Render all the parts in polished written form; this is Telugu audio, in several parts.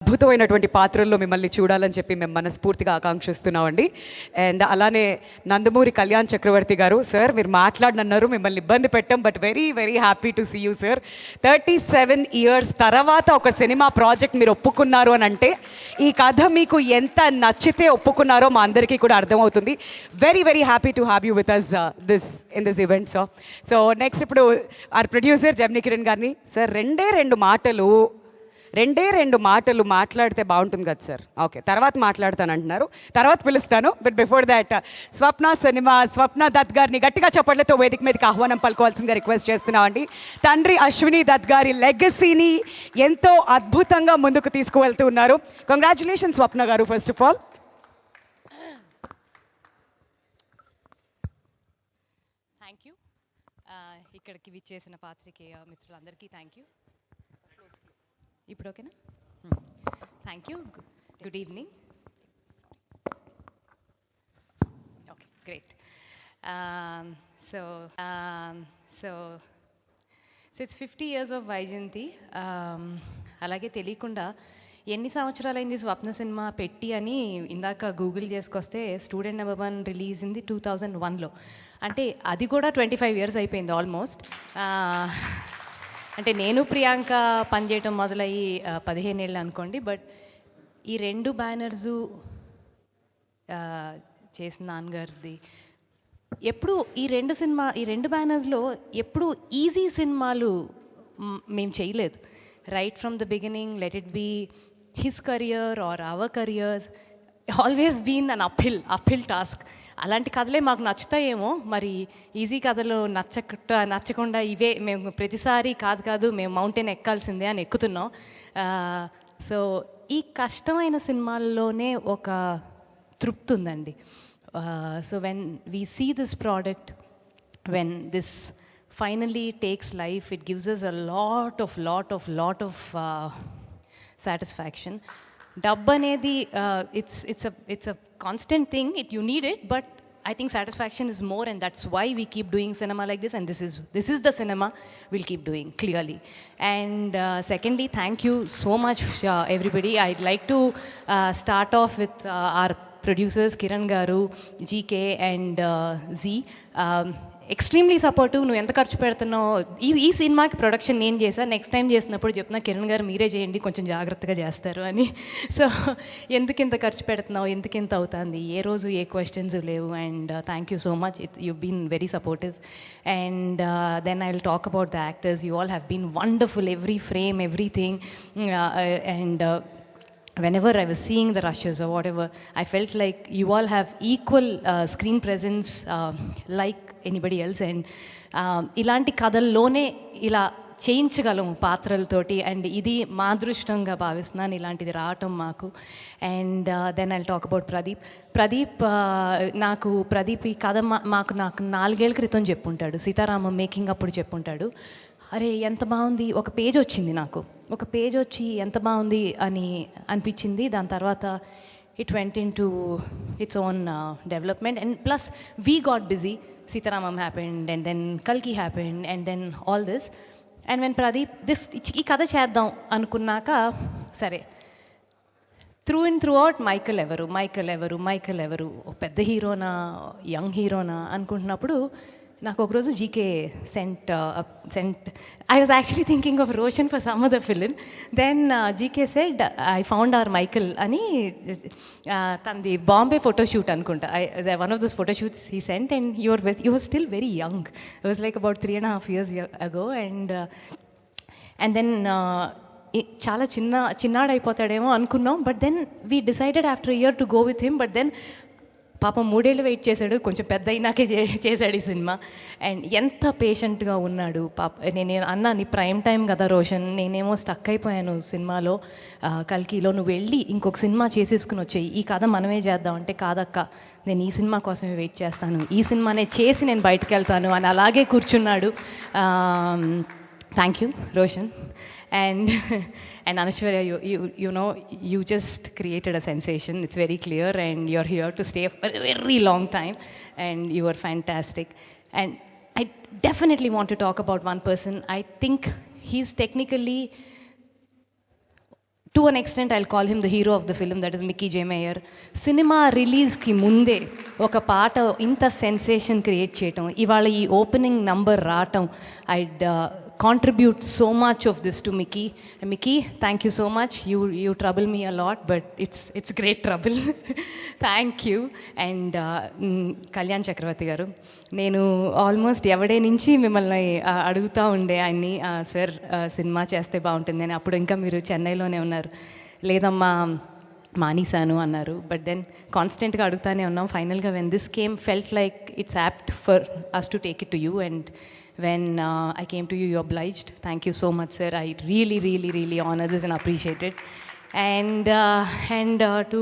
అద్భుతమైనటువంటి పాత్రల్లో మిమ్మల్ని చూడాలని చెప్పి మేము మనస్ఫూర్తిగా ఆకాంక్షిస్తున్నామండి. అండ్ అలానే నందమూరి కళ్యాణ్ చక్రవర్తి గారు, సార్ మీరు మాట్లాడనన్నారు, మిమ్మల్ని ఇబ్బంది పెట్టాం, but very very happy to see you sir. 37 years తర్వాత ఒక సినిమా ప్రాజెక్ట్ మీరు ఒప్పుకున్నారు అని అంటే ఈ కథ మీకు ఎంత నచ్చితే ఒప్పుకున్నారో మా అందరికీ కూడా అర్థమవుతుంది. Very very happy to have you with us in this event sir. So next ఇప్పుడు ఆర్ ప్రొడ్యూసర్ జెమినీ కిరణ్ గారిని, సార్ రెండే రెండు మాటలు మాట్లాడితే బాగుంటుంది కదా సార్. ఓకే, తర్వాత మాట్లాడతాను అంటున్నారు, తర్వాత పిలుస్తాను. బట్ బిఫోర్ దాట్ స్వప్న దత్ గారిని గట్టిగా చప్పట్లతో వేదిక మీదకి ఆహ్వానం పలుకోవాల్సిందిగా రిక్వెస్ట్ చేస్తున్నామండి. తండ్రి అశ్విని దత్ గారి లెగసీని ఎంతో అద్భుతంగా ముందుకు తీసుకువెళ్తూ ఉన్నారు. కంగ్రాచులేషన్ స్వప్న గారు first of all. Thank you. ఇక్కడికి విచ్చేసిన పాత్రికేయ మిత్రులందరికీ థ్యాంక్ యూ. ఇప్పుడు ఓకేనా? Thank you. Good evening. Okay, great. So it's 50 years of Vyjayanthi. అలాగే తెలియకుండా ఎన్ని సంవత్సరాలైంది స్వప్న సినిమా పెట్టి అని ఇందాక గూగుల్ చేసుకొస్తే స్టూడెంట్ నెంబర్ 1 రిలీజ్ అయింది 2001లో. అంటే అది కూడా 25 years అయిపోయింది ఆల్మోస్ట్. అంటే నేను ప్రియాంక పనిచేయటం మొదలయ్యి 15 ఏళ్ళు అనుకోండి. బట్ ఈ 2 బ్యానర్సు చేసిన నాన్నగారిది ఎప్పుడు ఈ 2 బ్యానర్స్లో ఎప్పుడు ఈజీ సినిమాలు మేము చేయలేదు. Right from the beginning, let it be his career or our careers, always been an uphill task. అలాంటి కథలే మాకు నచ్చుతాయేమో, మరి ఈజీ కథలు నచ్చకుండా ఇవే మేము ప్రతిసారి కాదు మేము మౌంటైన్ ఎక్కాల్సిందే అని ఎక్కుతున్నాం. సో ఈ కష్టమైన సినిమాల్లోనే ఒక తృప్తి ఉందండి. So when we see this product, when this finally takes life, it gives us a lot of satisfaction. డబ్బు అనేది it's a constant thing, you need it, but I think satisfaction is more, and that's why we keep doing cinema like this, and this is the cinema we'll keep doing, clearly. And secondly, thank you so much everybody. I'd like to start off with our producers Kiran garu, GK and Z. Extremely supportive. నువ్వు ఎంత ఖర్చు పెడుతున్నావు, ఈ సినిమాకి ప్రొడక్షన్ నేను చేశాను, నెక్స్ట్ టైం చేసినప్పుడు చెప్తున్నా కిరణ్ గారు మీరే చేయండి, కొంచెం జాగ్రత్తగా చేస్తారు అని. సో ఎందుకు ఇంత ఖర్చు పెడుతున్నావు, ఎందుకు ఇంత అవుతుంది, ఏ రోజు ఏ క్వశ్చన్స్ లేవు. And thank you so much, you been very supportive. And then I will talk about the actors. You all have been wonderful, every frame, everything. And whenever I was seeing the rushes or whatever, I felt like you all have equal screen presence like anybody else. And ఇలాంటి కథల్లోనే ఇలా చేయించగలము పాత్రలతోటి, అండ్ ఇది మా అదృష్టంగా భావిస్తున్నాను ఇలాంటిది రావటం మాకు. And then I'll talk about Pradeep. Pradeep ఈ కథ నాకు 4 ఏళ్ల క్రితం చెప్పుంటాడు, సీతారామం మేకింగ్ అప్పుడు చెప్పుంటాడు. అరే ఎంత బాగుంది, ఒక పేజ్ వచ్చింది, నాకు ఒక పేజ్ వచ్చి ఎంత బాగుంది అని అనిపించింది. దాని తర్వాత it went into its own development. And plus we got busy. Sita Ramam happened, and then కల్కి happened, and then all this. And when Pradeep ఈ కథ చేద్దాం అనుకున్నాక, సరే త్రూ అవుట్ మైకల్ ఎవరు పెద్ద హీరోనా యంగ్ హీరోనా అనుకుంటున్నప్పుడు నాకు ఒకరోజు GK sent I was actually thinking of Roshan for some other film. Then GK said I found our Michael అని. తనది బాంబే ఫోటోషూట్ అనుకుంటా, one of those photoshoots he sent. And you were still very young, it was like about 3.5 years ago. And then చాలా చిన్నాడైపోతాడేమో అనుకున్నాం. But then we decided after year to go with him. But then పాపం 3 ఏళ్ళు వెయిట్ చేశాడు, కొంచెం పెద్ద అయినాకే చేశాడు ఈ సినిమా. అండ్ ఎంత పేషెంట్గా ఉన్నాడు పాప. నేను అన్నా నీ ప్రైమ్ టైం కదా రోషన్, నేనేమో స్టక్ అయిపోయాను సినిమాలో, కల్కిలో. నువ్వు వెళ్ళి ఇంకొక సినిమా చేసేసుకుని వచ్చాయి, ఈ కథ మనమే చేద్దాం అంటే, కాదక్క నేను ఈ సినిమా కోసమే వెయిట్ చేస్తాను, ఈ సినిమానే చేసి నేను బయటకు వెళ్తాను అని అలాగే కూర్చున్నాడు. Thank you Roshan. And Anashwarya, you know, you just created a sensation. It's very clear, and you're here to stay for a very long time, and you are fantastic. And I definitely want to talk about one person. I think he's technically to an extent I call him the hero of the film, that is Mickey J mayor. Cinema రిలీజ్కి ముందే ఒక పాట ఇంత సెన్సేషన్ క్రియేట్ చేయటం, ఇవాళ ఈ ఓపెనింగ్ నంబర్ రావటం, I'd contribute so much of this to Mickey. Mickey, thank you so much. You trouble me a lot, but it's great trouble. Thank you. And Kalyan Chakravarti garu, నేను ఆల్మోస్ట్ ఎవడే నుంచి మిమ్మల్ని అడుగుతూ ఉండే ఆయన్ని, సార్ సినిమా చేస్తే బాగుంటుందని. అప్పుడు ఇంకా మీరు చెన్నైలోనే ఉన్నారు. లేదమ్మా మానేశాను అన్నారు. బట్ దెన్ కాన్స్టెంట్గా అడుగుతానే ఉన్నాం. ఫైనల్గా when this came felt like it's apt for us to take it to you. And when I came to you, you obliged. Thank you so much, sir. I really honor this and appreciate it. And to,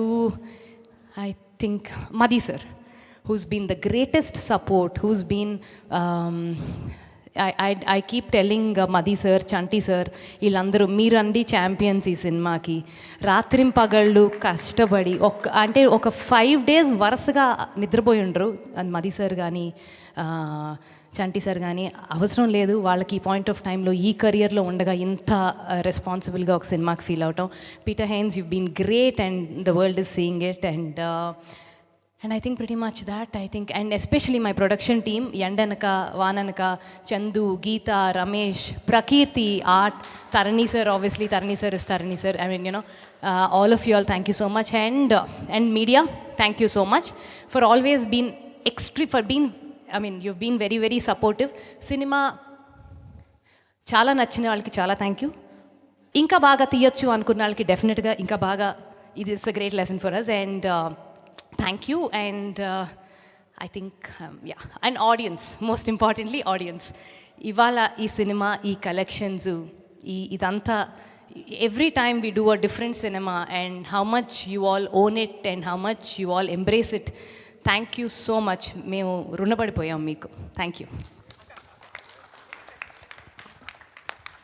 I think, Madhi sir, who's been the greatest support, who's been, I keep telling Madhi sir, Chanti sir, వీళ్ళందరూ మీరండి ఛాంపియన్స్ ఈ సినిమాకి. రాత్రింపగళ్ళు కష్టపడి అంటే ఒక 5 days వరుసగా నిద్రపోయి ఉండరు. మది సార్ కానీ చంటి సార్ కానీ అవసరం లేదు వాళ్ళకి ఈ పాయింట్ ఆఫ్ టైంలో ఈ కెరియర్లో ఉండగా ఇంత రెస్పాన్సిబుల్గా ఒక సినిమాకి ఫీల్ అవటం. Peter Heins, you been great and the world is seeing it. And I think pretty much that, I think, and especially my production team, Yandanaka, Vananaka, Chandu, Geeta, Ramesh, Prakirti, Art, Tarani sir, obviously Tarani sir is Tarani sir. I mean, you know, all of you all, thank you so much. And media, thank you so much for always being for being, I mean, you've been very supportive. Cinema చాలా నచ్చిన వాళ్ళకి చాలా థ్యాంక్ యూ. ఇంకా బాగా తీయొచ్చు అనుకున్న వాళ్ళకి డెఫినెట్గా ఇంకా బాగా, ఇది is a great lesson for us. And thank you. And I think and audience, most importantly audience. ఇవాళ ఈ సినిమా, ఈ కలెక్షన్స్, ఇదంతా, every time we do a different cinema and how much you all own it and how much you all embrace it, thank you so much. మేము రుణపడిపోయాం మీకు. Thank you.